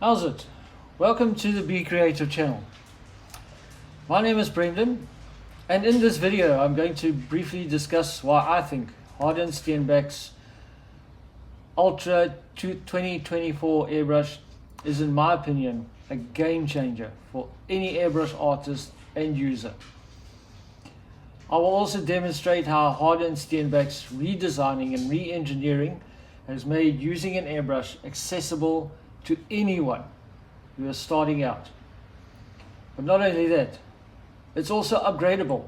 How's it? Welcome to the Be Creative channel. My name is Brendan, and in this video I'm going to briefly discuss why I think Harder Steenbeck's Ultra 2024 airbrush is, in my opinion, a game changer for any airbrush artist and user. I will also demonstrate how Harder Steenbeck's redesigning and re-engineering has made using an airbrush accessible to anyone who is starting out. But not only that, it's also upgradable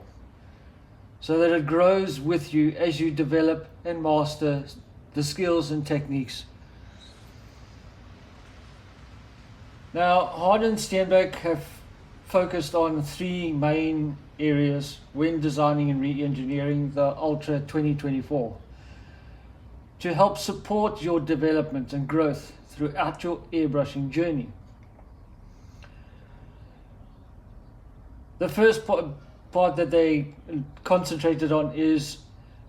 so that it grows with you as you develop and master the skills and techniques. Now, Harder Steenbeck have focused on three main areas when designing and re-engineering the Ultra 2024 to help support your development and growth throughout your airbrushing journey. The first part that they concentrated on is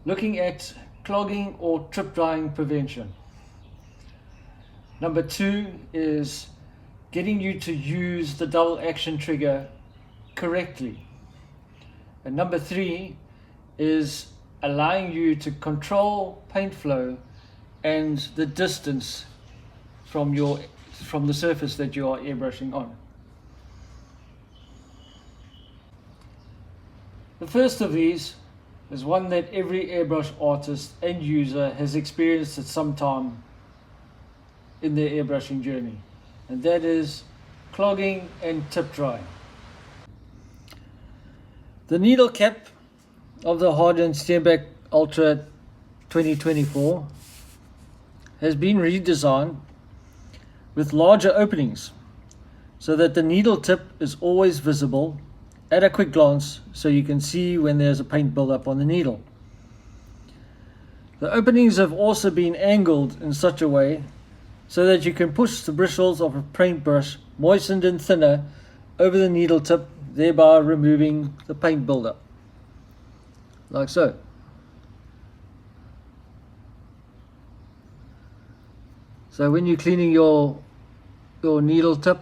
looking at clogging or trip drying prevention. Number two is getting you to use the double action trigger correctly. And number three is allowing you to control paint flow and the distance from the surface that you are airbrushing on. The first of these is one that every airbrush artist and user has experienced at some time in their airbrushing journey, and that is clogging and tip drying. The needle cap of the Harder Steenbeck Ultra 2024 has been redesigned with larger openings so that the needle tip is always visible at a quick glance, so you can see when there's a paint buildup on the needle. The openings have also been angled in such a way so that you can push the bristles of a paintbrush moistened and thinner over the needle tip, thereby removing the paint buildup, like so. So when you're cleaning your needle tip,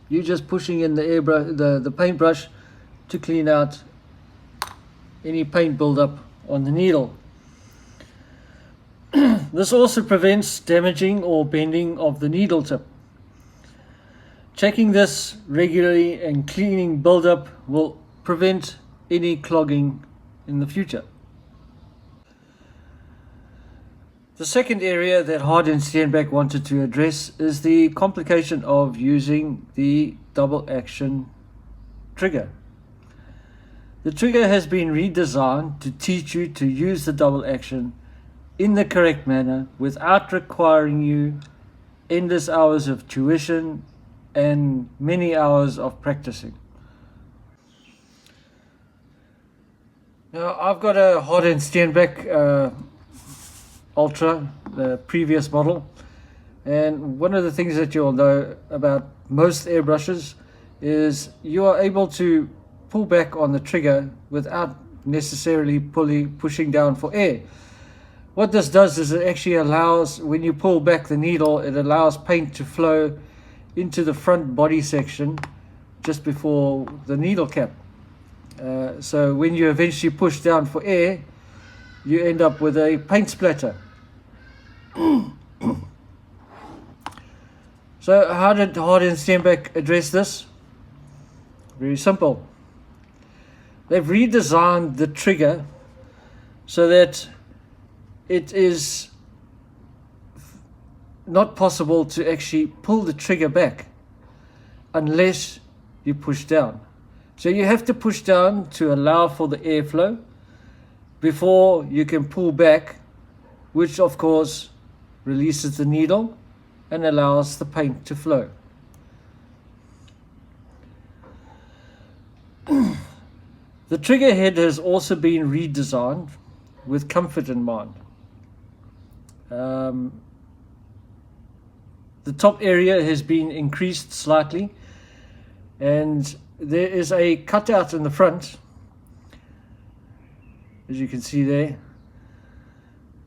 you're just pushing in the airbrush, the paintbrush, to clean out any paint buildup on the needle. This also prevents damaging or bending of the needle tip. Checking this regularly and cleaning buildup will prevent any clogging in the future. The second area that Harder Steenbeck wanted to address is the complication of using the double action trigger. The trigger has been redesigned to teach you to use the double action in the correct manner without requiring you endless hours of tuition and many hours of practicing. Now, I've got a Harder Steenbeck Ultra, the previous model, and one of the things that you'll know about most airbrushes is you are able to pull back on the trigger without necessarily pushing down for air. What this does is it actually allows, when you pull back the needle, it allows paint to flow into the front body section just before the needle cap. So when you eventually push down for air, you end up with a paint splatter. So how did Harder Steenbeck address this? Very simple. They've redesigned the trigger so that it is not possible to actually pull the trigger back unless you push down. So you have to push down to allow for the airflow before you can pull back, which of course releases the needle and allows the paint to flow. The trigger head has also been redesigned with comfort in mind. The top area has been increased slightly, and there is a cutout in the front, as you can see there,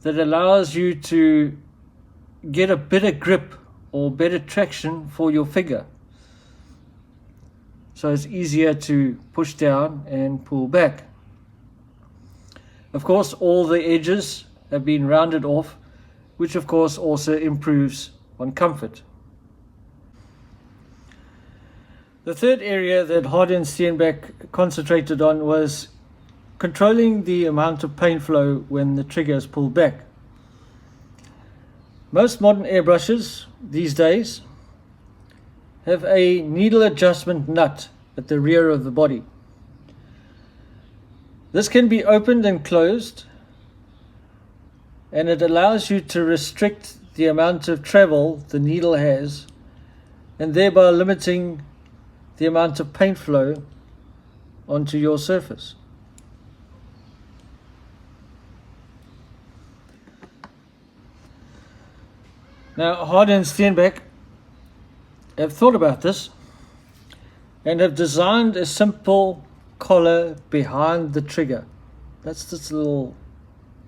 that allows you to get a better grip or better traction for your figure. So it's easier to push down and pull back. Of course, all the edges have been rounded off, which of course also improves on comfort. The third area that Harder Steenbeck concentrated on was controlling the amount of paint flow when the trigger is pulled back. Most modern airbrushes these days have a needle adjustment nut at the rear of the body. This can be opened and closed, and it allows you to restrict the amount of travel the needle has, and thereby limiting the amount of paint flow onto your surface. Now, Harder and Steenbeck have thought about this and have designed a simple collar behind the trigger. That's this little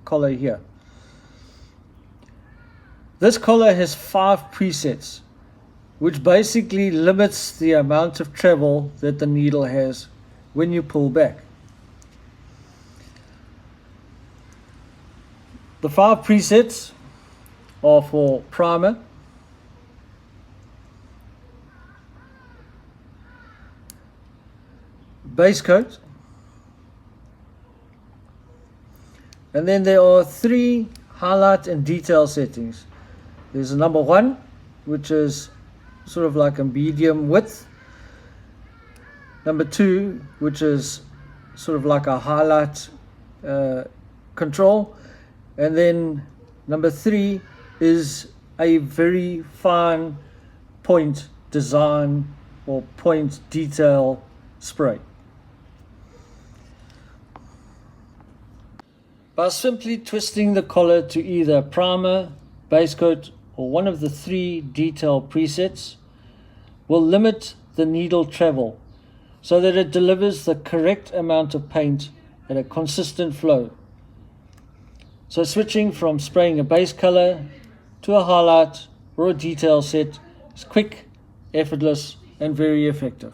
collar here. This collar has 5 presets, which basically limits the amount of travel that the needle has when you pull back. The 5 presets are for primer, base coat, and then there are 3 highlight and detail settings. There's a number 1, which is sort of like a medium width. Number 2, which is sort of like a highlight control. And then number 3 is a very fine point design or point detail spray. By simply twisting the collar to either primer, base coat, or one of the 3 detail presets, will limit the needle travel so that it delivers the correct amount of paint at a consistent flow. So switching from spraying a base color to a highlight or a detail set is quick, effortless, and very effective.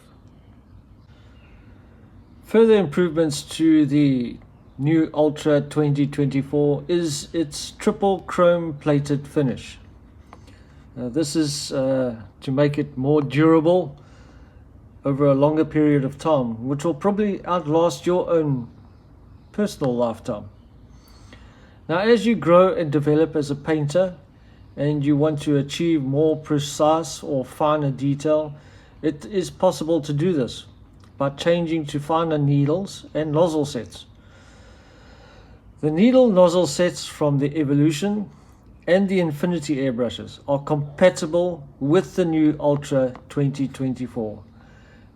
Further improvements to the new Ultra 2024 is its triple chrome plated finish. This is to make it more durable over a longer period of time, which will probably outlast your own personal lifetime. Now, as you grow and develop as a painter and you want to achieve more precise or finer detail, it is possible to do this by changing to finer needles and nozzle sets. The needle nozzle sets from the Evolution and the Infinity airbrushes are compatible with the new Ultra 2024,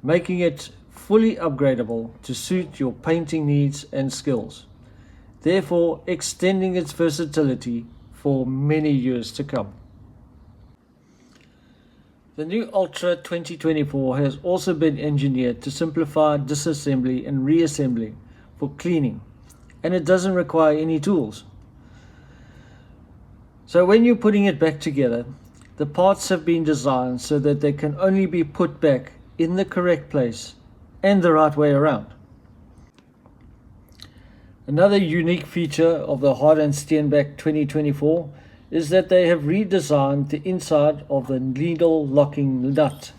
making it fully upgradable to suit your painting needs and skills, therefore extending its versatility for many years to come. The new Ultra 2024 has also been engineered to simplify disassembly and reassembly for cleaning, and it doesn't require any tools. So when you're putting it back together, the parts have been designed so that they can only be put back in the correct place and the right way around. Another unique feature of the Harder Steenbeck 2024 is that they have redesigned the inside of the needle locking nut,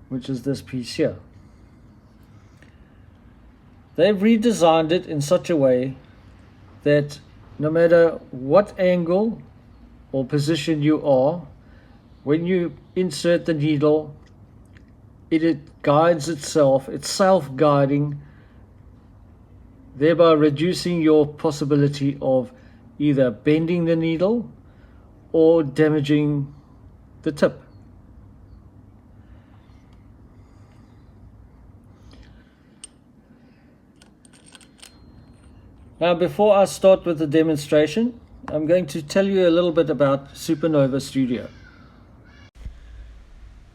which is this piece here. They've redesigned it in such a way that no matter what angle or position you are, when you insert the needle, it guides itself, it's self-guiding, thereby reducing your possibility of either bending the needle or damaging the tip. Now, before I start with the demonstration, I'm going to tell you a little bit about Supernova Studio.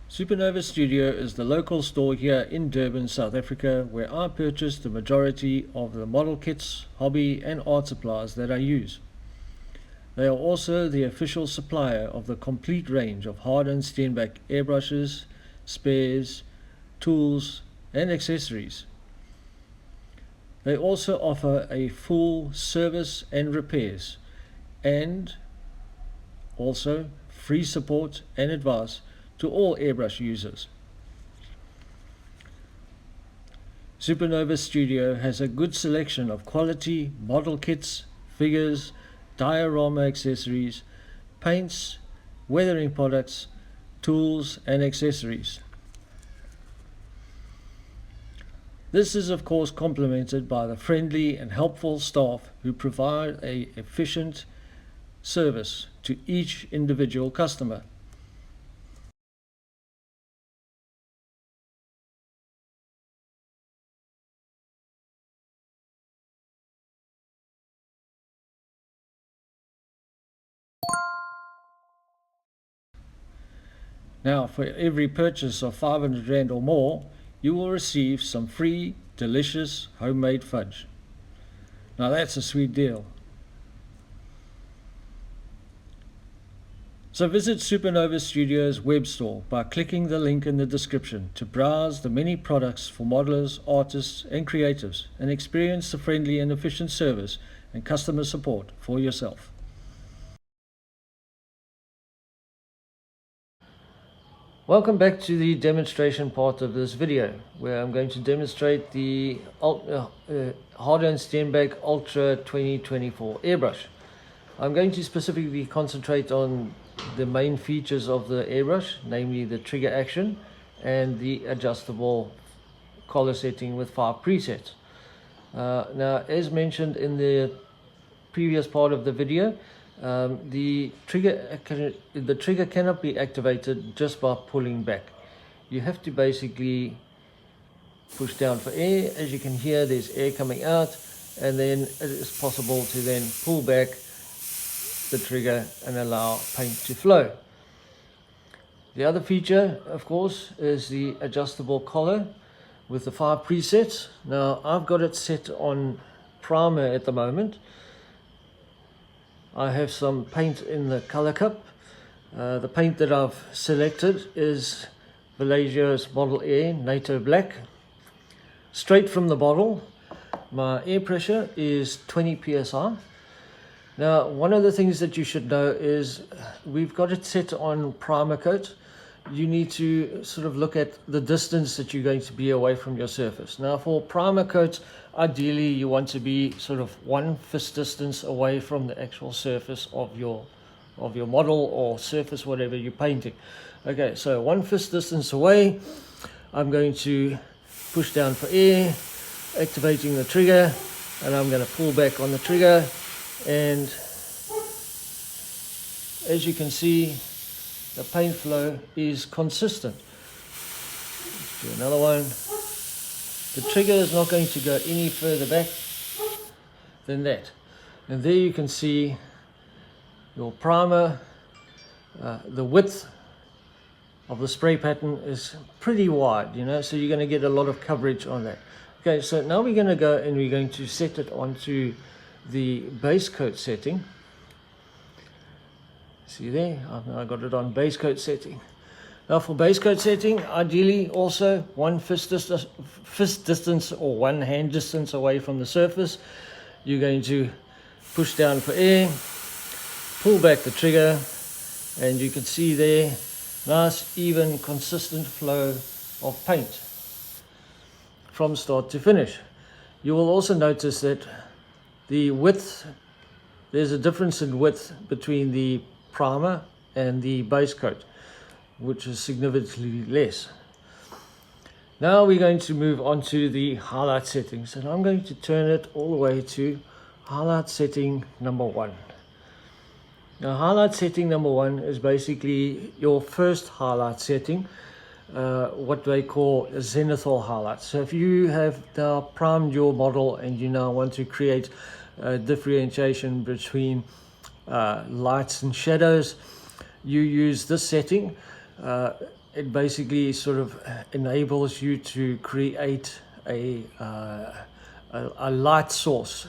Supernova Studio is the local store here in Durban, South Africa, where I purchase the majority of the model kits, hobby and art supplies that I use. They are also the official supplier of the complete range of Harder Steenbeck airbrushes, spares, tools and accessories. They also offer a full service and repairs, and also free support and advice to all airbrush users. Supernova Studio has a good selection of quality model kits, figures, diorama accessories, paints, weathering products, tools and accessories. This is of course complemented by the friendly and helpful staff who provide an efficient service to each individual customer. Now, for every purchase of 500 Rand or more, you will receive some free, delicious homemade fudge. Now that's a sweet deal. So visit Supernova Studio's web store by clicking the link in the description to browse the many products for modelers, artists and creatives, and experience the friendly and efficient service and customer support for yourself. Welcome back to the demonstration part of this video, where I'm going to demonstrate the Harder Steenbeck Ultra 2024 airbrush. I'm going to specifically concentrate on the main features of the airbrush, namely the trigger action and the adjustable color setting with 5 presets. Now, as mentioned in the previous part of the video, the trigger cannot be activated just by pulling back. You have to basically push down for air. As you can hear, there's air coming out, and then it is possible to then pull back the trigger and allow paint to flow. The other feature, of course, is the adjustable collar with the 5 presets. Now I've got it set on primer at the moment. I have some paint in the color cup. The paint that I've selected is Vallejo's Model Air NATO Black. Straight from the bottle. My air pressure is 20 psi. Now, one of the things that you should know is we've got it set on primer coat. You need to sort of look at the distance that you're going to be away from your surface. Now, for primer coat, ideally you want to be sort of 1 fist distance away from the actual surface of your model or surface, whatever you're painting. Okay, so 1 fist distance away, I'm going to push down for air, activating the trigger, and I'm going to pull back on the trigger. And as you can see, the paint flow is consistent. Let's do another one. The trigger is not going to go any further back than that. And there you can see your primer. The width of the spray pattern is pretty wide, you know, so you're going to get a lot of coverage on that. Okay, so now we're going to go and we're going to set it onto the base coat setting. See there, I got it on base coat setting. Now for base coat setting, ideally also 1 fist distance or 1 hand distance away from the surface. You're going to push down for air, pull back the trigger, and you can see there, nice even consistent flow of paint from start to finish. You will also notice that the width, there's a difference in width between the primer and the base coat, which is significantly less. Now we're going to move on to the highlight settings, and I'm going to turn it all the way to highlight setting number 1. Now highlight setting number 1 is basically your first highlight setting, what they call a zenithal highlight. So if you have now primed your model and you now want to create a differentiation between lights and shadows, you use this setting. It basically sort of enables you to create a light source.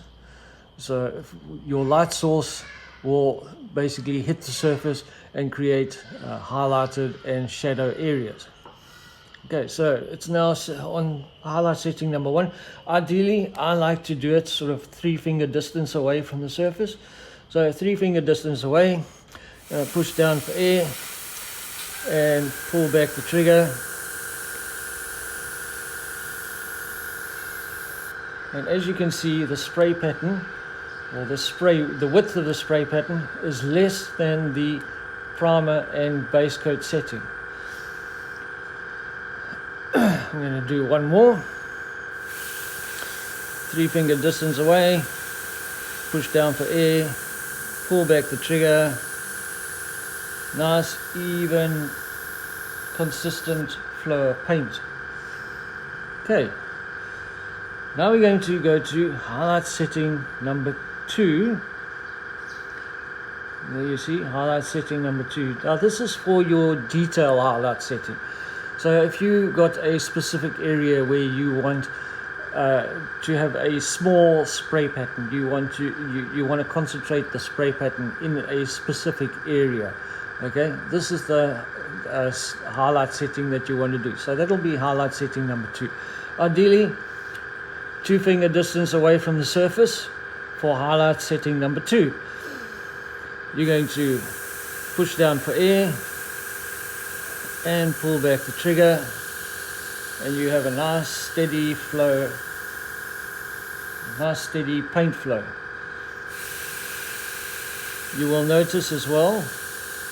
So if your light source will basically hit the surface and create highlighted and shadow areas. Okay, so it's now on highlight setting number 1. Ideally, I like to do it sort of 3-finger distance away from the surface. So 3-finger distance away, push down for air and pull back the trigger. And as you can see, the spray pattern, or the width of the spray pattern is less than the primer and base coat setting. I'm going to do one more. 3-finger distance away, push down for air, pull back the trigger. Nice, even, consistent flow of paint. Okay, now we're going to go to highlight setting number 2. There you see, highlight setting number 2. Now this is for your detail highlight setting. So if you got a specific area where you want to have a small spray pattern, you want to concentrate the spray pattern in a specific area. Okay, this is the highlight setting that you want to do. So that'll be highlight setting number 2. Ideally, 2-finger distance away from the surface for highlight setting number 2. You're going to push down for air and pull back the trigger, and you have a nice steady flow, nice steady paint flow. You will notice as well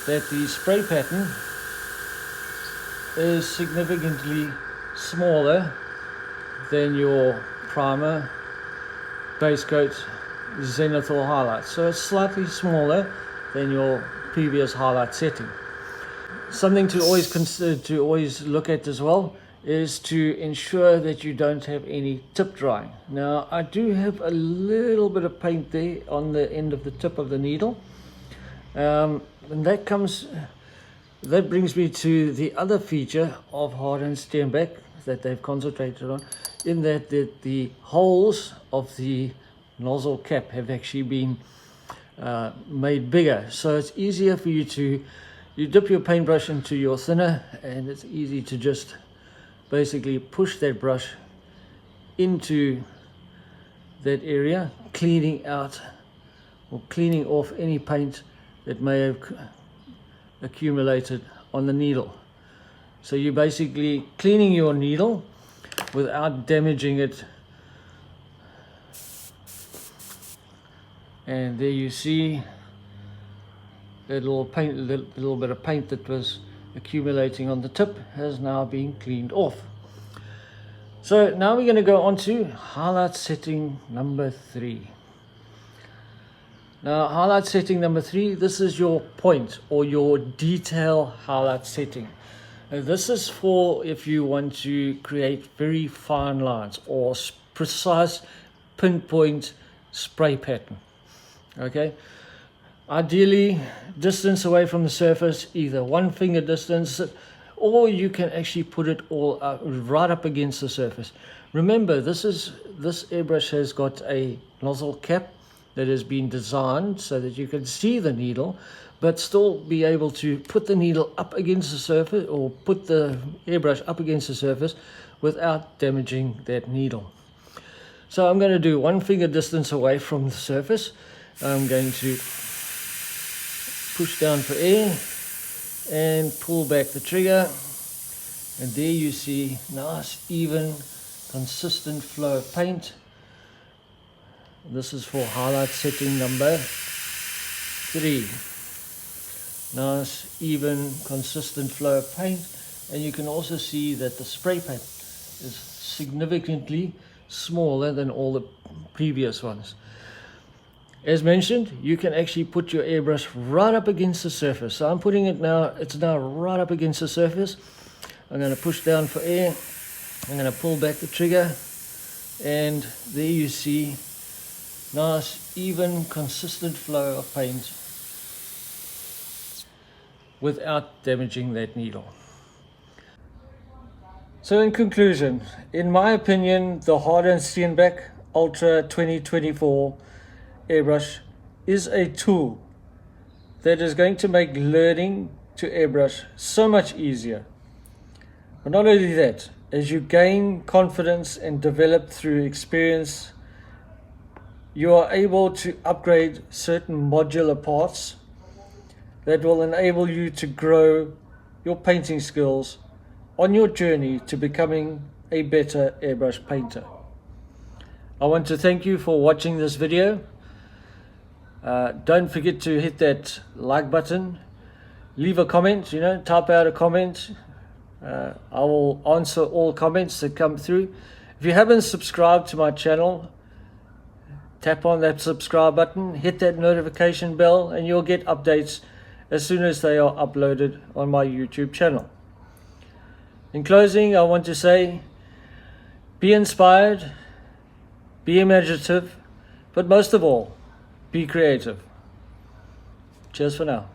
that the spray pattern is significantly smaller than your primer, base coat, zenithal highlight. So it's slightly smaller than your previous highlight setting. Something to always consider, to always look at as well, is to ensure that you don't have any tip drying. Now I do have a little bit of paint there on the end of the tip of the needle, and that brings me to the other feature of Harder Steenbeck that they've concentrated on, in that the holes of the nozzle cap have actually been made bigger, so it's easier for you dip your paintbrush into your thinner, and it's easy to just basically push that brush into that area, cleaning out or cleaning off any paint that may have accumulated on the needle. So you're basically cleaning your needle without damaging it. And there you see that little bit of paint that was accumulating on the tip has now been cleaned off. So now we're going to go on to highlight setting number 3. Now highlight setting number 3, this is your point or your detail highlight setting. This is for if you want to create very fine lines or precise pinpoint spray pattern. Okay, ideally distance away from the surface, either 1-finger distance, or you can actually put it all up, right up against the surface. Remember, this airbrush has got a nozzle cap that has been designed so that you can see the needle but still be able to put the needle up against the surface, or put the airbrush up against the surface without damaging that needle. So I'm going to do 1-finger distance away from the surface. I'm going to push down for air and pull back the trigger, and there you see nice, even, consistent flow of paint. This is for highlight setting number 3. Nice, even, consistent flow of paint, and you can also see that the spray paint is significantly smaller than all the previous ones. As mentioned, you can actually put your airbrush right up against the surface. So I'm putting it now, it's now right up against the surface. I'm going to push down for air. I'm going to pull back the trigger. And there you see nice, even, consistent flow of paint without damaging that needle. So in conclusion, in my opinion, the Harder Steenbeck Ultra 2024 airbrush is a tool that is going to make learning to airbrush so much easier. But not only that, as you gain confidence and develop through experience, you are able to upgrade certain modular parts that will enable you to grow your painting skills on your journey to becoming a better airbrush painter. I want to thank you for watching this video. Don't forget to hit that like button, leave a comment, type out a comment. I will answer all comments that come through. If you haven't subscribed to my channel, tap on that subscribe button, hit that notification bell, and you'll get updates as soon as they are uploaded on my YouTube channel. In closing, I want to say, be inspired, be imaginative, but most of all, be creative. Cheers for now.